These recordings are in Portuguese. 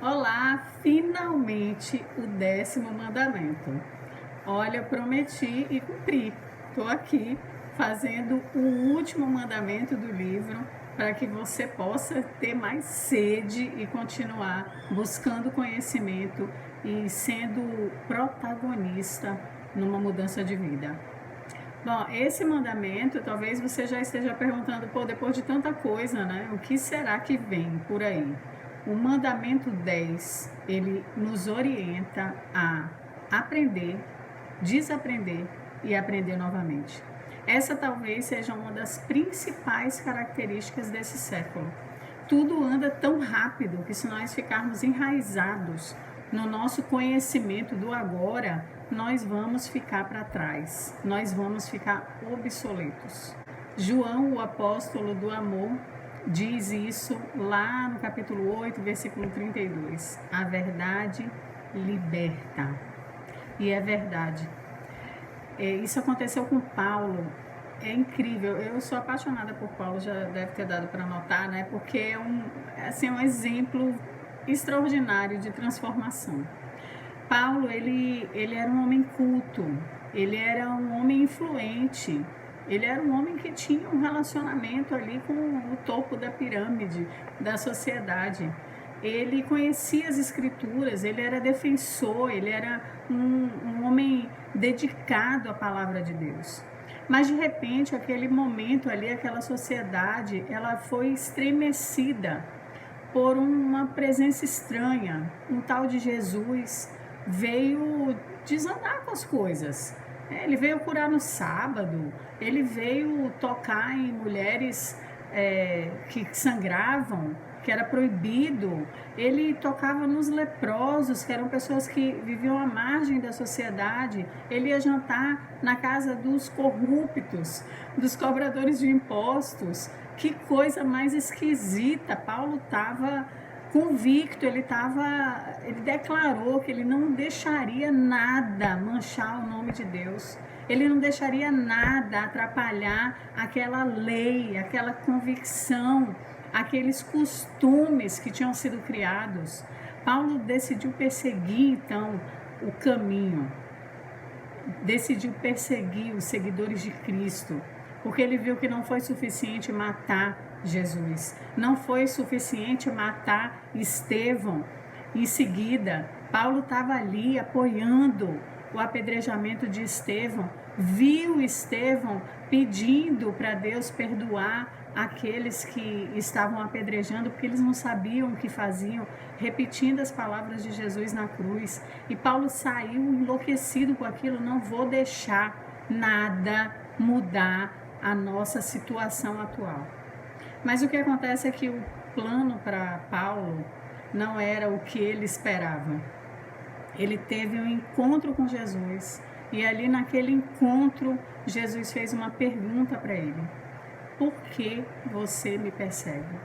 Olá, finalmente o 10º mandamento. Olha, eu prometi e cumpri. Estou aqui fazendo o último mandamento do livro para que você possa ter mais sede e continuar buscando conhecimento e sendo protagonista numa mudança de vida. Bom, esse mandamento, talvez você já esteja perguntando, pô, depois de tanta coisa, né? O que será que vem por aí? O mandamento 10, ele nos orienta a aprender, desaprender e aprender novamente. Essa talvez seja uma das principais características desse século. Tudo anda tão rápido que se nós ficarmos enraizados no nosso conhecimento do agora, nós vamos ficar para trás, nós vamos ficar obsoletos. João, o apóstolo do amor, diz isso lá no capítulo 8, versículo 32. A verdade liberta. E é verdade. Isso aconteceu com Paulo. É incrível, eu sou apaixonada por Paulo, já deve ter dado para notar, né? Porque é um exemplo extraordinário de transformação. Paulo, ele era um homem culto, ele era um homem influente, ele era um homem que tinha um relacionamento ali com o topo da pirâmide da sociedade. Ele conhecia as escrituras, ele era defensor, ele era um homem dedicado à palavra de Deus. Mas de repente, aquele momento ali, aquela sociedade, ela foi estremecida por uma presença estranha. Um tal de Jesus veio desandar com as coisas. Ele veio curar no sábado, ele veio tocar em mulheres que sangravam, que era proibido. Ele tocava nos leprosos, que eram pessoas que viviam à margem da sociedade. Ele ia jantar na casa dos corruptos, dos cobradores de impostos. Que coisa mais esquisita. Paulo estava convicto, ele declarou que ele não deixaria nada manchar o nome de Deus. Ele não deixaria nada atrapalhar aquela lei, aquela convicção, aqueles costumes que tinham sido criados. Paulo decidiu perseguir, então, o caminho. Decidiu perseguir os seguidores de Cristo, porque ele viu que não foi suficiente matar Jesus. Não foi suficiente matar Estevão. Em seguida, Paulo estava ali apoiando o apedrejamento de Estevão. Viu Estevão pedindo para Deus perdoar aqueles que estavam apedrejando, porque eles não sabiam o que faziam, repetindo as palavras de Jesus na cruz. E Paulo saiu enlouquecido com aquilo. Não vou deixar nada mudar a nossa situação atual. Mas o que acontece é que o plano para Paulo não era o que ele esperava. Ele teve um encontro com Jesus e ali naquele encontro Jesus fez uma pergunta para ele: por que você me persegue?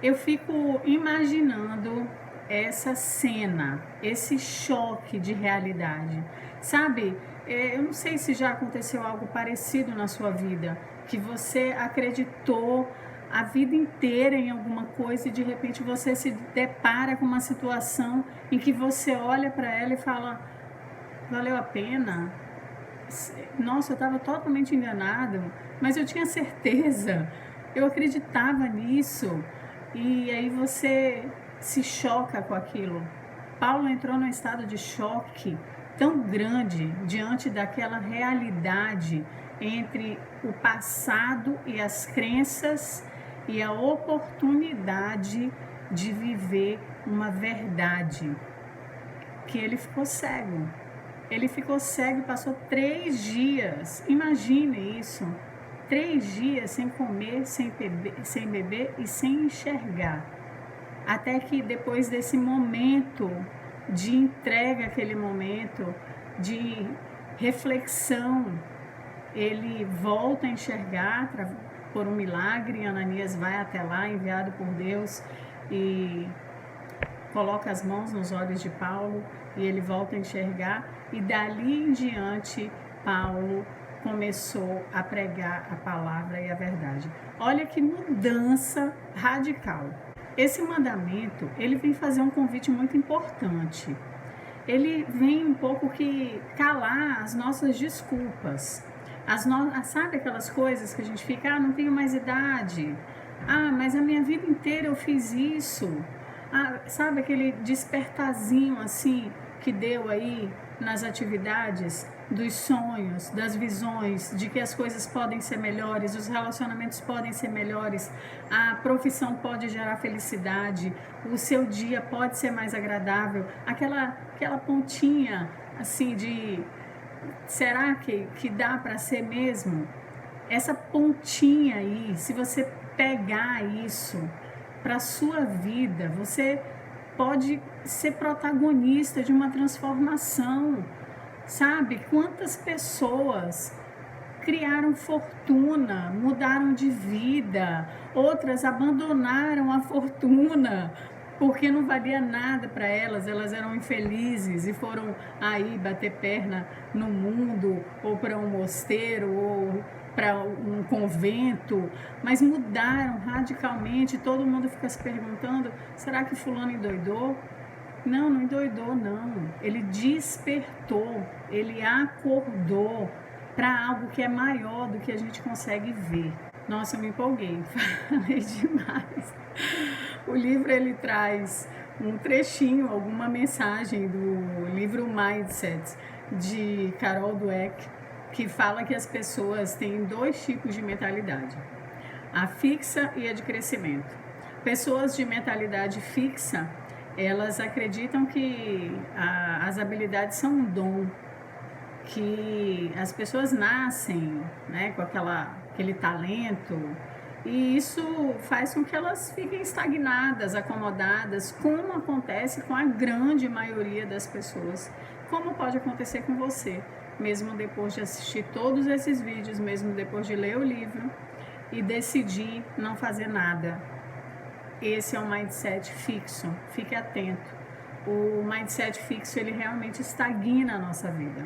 Eu fico imaginando essa cena, esse choque de realidade. Sabe, eu não sei se já aconteceu algo parecido na sua vida, que você acreditou a vida inteira em alguma coisa e de repente você se depara com uma situação em que você olha para ela e fala: valeu a pena? Nossa, eu estava totalmente enganado, mas eu tinha certeza, eu acreditava nisso. E aí você se choca com aquilo. Paulo entrou num estado de choque tão grande diante daquela realidade entre o passado e as crenças e a oportunidade de viver uma verdade, que ele ficou cego. Ele ficou cego e passou 3 dias, imagine isso, 3 dias sem comer, sem beber e sem enxergar. Até que depois desse momento de entrega, aquele momento de reflexão, ele volta a enxergar por um milagre. Ananias vai até lá, enviado por Deus, e coloca as mãos nos olhos de Paulo e ele volta a enxergar. E dali em diante, Paulo começou a pregar a palavra e a verdade. Olha que mudança radical. Esse mandamento, ele vem fazer um convite muito importante. Ele vem um pouco que calar as nossas desculpas. Sabe aquelas coisas que a gente fica, não tenho mais idade. Mas a minha vida inteira eu fiz isso. Sabe aquele despertazinho assim que deu aí nas atividades, dos sonhos, das visões, de que as coisas podem ser melhores, os relacionamentos podem ser melhores, a profissão pode gerar felicidade, o seu dia pode ser mais agradável, aquela pontinha assim de será que dá para ser mesmo? Essa pontinha aí, se você pegar isso para a sua vida, você pode ser protagonista de uma transformação. Sabe quantas pessoas criaram fortuna, mudaram de vida, outras abandonaram a fortuna porque não valia nada para elas eram infelizes e foram aí bater perna no mundo, ou para um mosteiro, ou para um convento, mas mudaram radicalmente. Todo mundo fica se perguntando, será que fulano endoidou? Não, não endoidou não, ele despertou, ele acordou para algo que é maior do que a gente consegue ver. Nossa, eu me empolguei, falei demais. O livro ele traz um trechinho, alguma mensagem do livro Mindset de Carol Dweck, que fala que as pessoas têm 2 tipos de mentalidade, a fixa e a de crescimento. Pessoas de mentalidade fixa, elas acreditam que as habilidades são um dom, que as pessoas nascem, né, com aquele talento, e isso faz com que elas fiquem estagnadas, acomodadas, como acontece com a grande maioria das pessoas, como pode acontecer com você, mesmo depois de assistir todos esses vídeos, mesmo depois de ler o livro e decidir não fazer nada. Esse é um mindset fixo, fique atento. O mindset fixo, ele realmente estagna a nossa vida.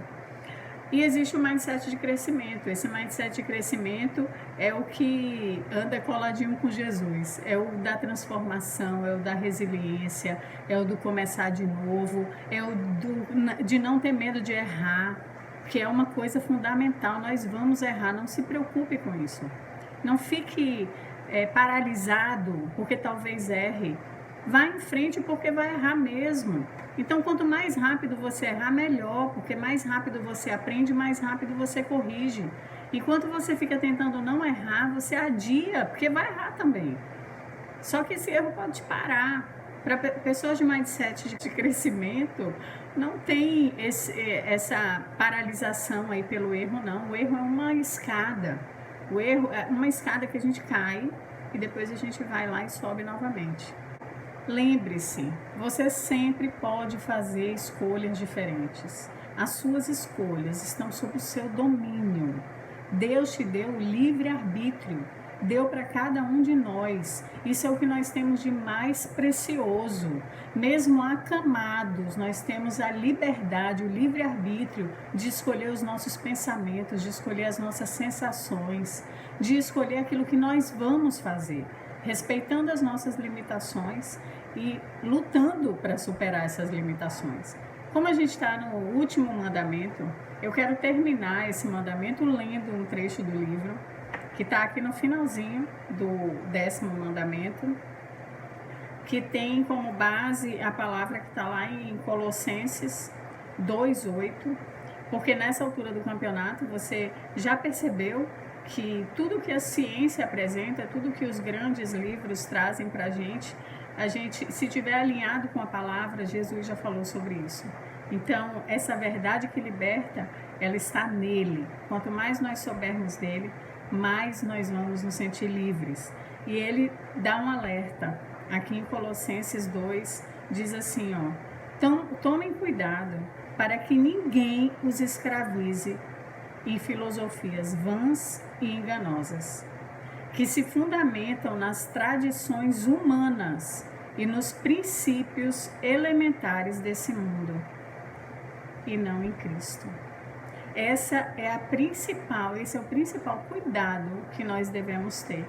E existe o mindset de crescimento. Esse mindset de crescimento é o que anda coladinho com Jesus. É o da transformação, é o da resiliência, é o do começar de novo, é o de não ter medo de errar, que é uma coisa fundamental. Nós vamos errar, não se preocupe com isso. Não fique paralisado porque talvez erre. Vá em frente porque vai errar mesmo. Então, quanto mais rápido você errar, melhor, porque mais rápido você aprende, mais rápido você corrige. Enquanto você fica tentando não errar, você adia, porque vai errar também. Só que esse erro pode te parar. Para pessoas de mindset de crescimento, não tem essa paralisação aí pelo erro, não. O erro é uma escada. O erro é uma escada que a gente cai e depois a gente vai lá e sobe novamente. Lembre-se, você sempre pode fazer escolhas diferentes. As suas escolhas estão sob o seu domínio. Deus te deu o livre-arbítrio, deu para cada um de nós. Isso é o que nós temos de mais precioso. Mesmo acamados, nós temos a liberdade, o livre-arbítrio de escolher os nossos pensamentos, de escolher as nossas sensações, de escolher aquilo que nós vamos fazer, respeitando as nossas limitações e lutando para superar essas limitações. Como a gente está no último mandamento, eu quero terminar esse mandamento lendo um trecho do livro, que está aqui no finalzinho do 10º mandamento, que tem como base a palavra que está lá em Colossenses 2:8, porque nessa altura do campeonato você já percebeu que tudo que a ciência apresenta, tudo que os grandes livros trazem para a gente, se tiver alinhado com a palavra, Jesus já falou sobre isso. Então, essa verdade que liberta, ela está nele. Quanto mais nós soubermos dele, mais nós vamos nos sentir livres. E ele dá um alerta. Aqui em Colossenses 2, diz assim, ó: então, tomem cuidado para que ninguém os escravize em filosofias vãs e enganosas, que se fundamentam nas tradições humanas e nos princípios elementares desse mundo, e não em Cristo. Esse é o principal cuidado que nós devemos ter.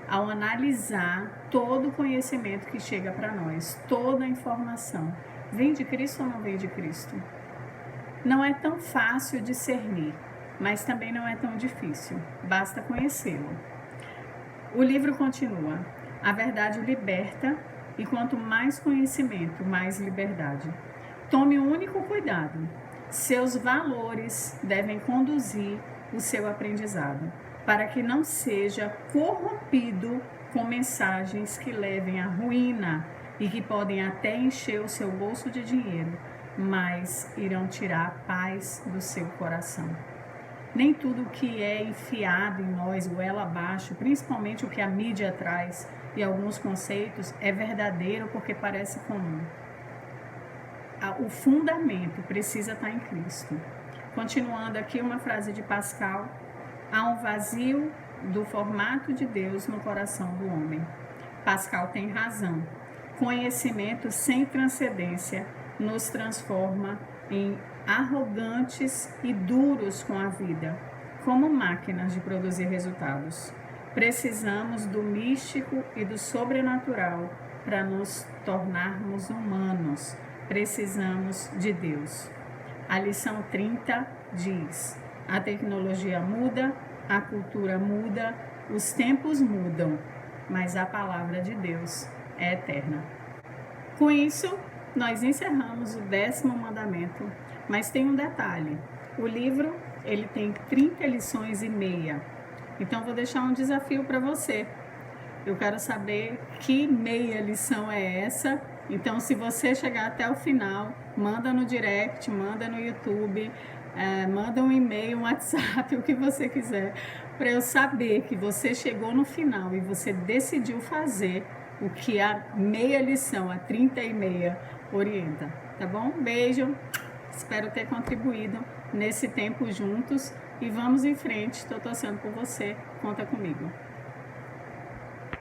ao analisar todo o conhecimento que chega para nós, toda a informação. Vem de Cristo ou não vem de Cristo? Não é tão fácil discernir, mas também não é tão difícil, basta conhecê-lo. O livro continua: a verdade liberta, e quanto mais conhecimento, mais liberdade. Tome um único cuidado: seus valores devem conduzir o seu aprendizado, para que não seja corrompido com mensagens que levem à ruína e que podem até encher o seu bolso de dinheiro, mas irão tirar a paz do seu coração. Nem tudo que é enfiado em nós, goela abaixo, principalmente o que a mídia traz e alguns conceitos, é verdadeiro porque parece comum. O fundamento precisa estar em Cristo. Continuando aqui, uma frase de Pascal: há um vazio do formato de Deus no coração do homem. Pascal tem razão. Conhecimento sem transcendência nos transforma em arrogantes e duros com a vida, como máquinas de produzir resultados. Precisamos do místico e do sobrenatural para nos tornarmos humanos. Precisamos de Deus. A lição 30 diz: a tecnologia muda, a cultura muda, os tempos mudam, mas a palavra de Deus é eterna. Com isso, nós encerramos o 10º mandamento, mas tem um detalhe: o livro ele tem 30 lições e meia. Então vou deixar um desafio para você. Eu quero saber que meia lição é essa. Então, se você chegar até o final, manda no direct, manda no YouTube, manda um e-mail, um WhatsApp, o que você quiser, para eu saber que você chegou no final e você decidiu fazer o que a meia lição, a 30 e meia, orienta. Tá bom? Beijo, espero ter contribuído nesse tempo juntos e vamos em frente. Estou torcendo por você, conta comigo.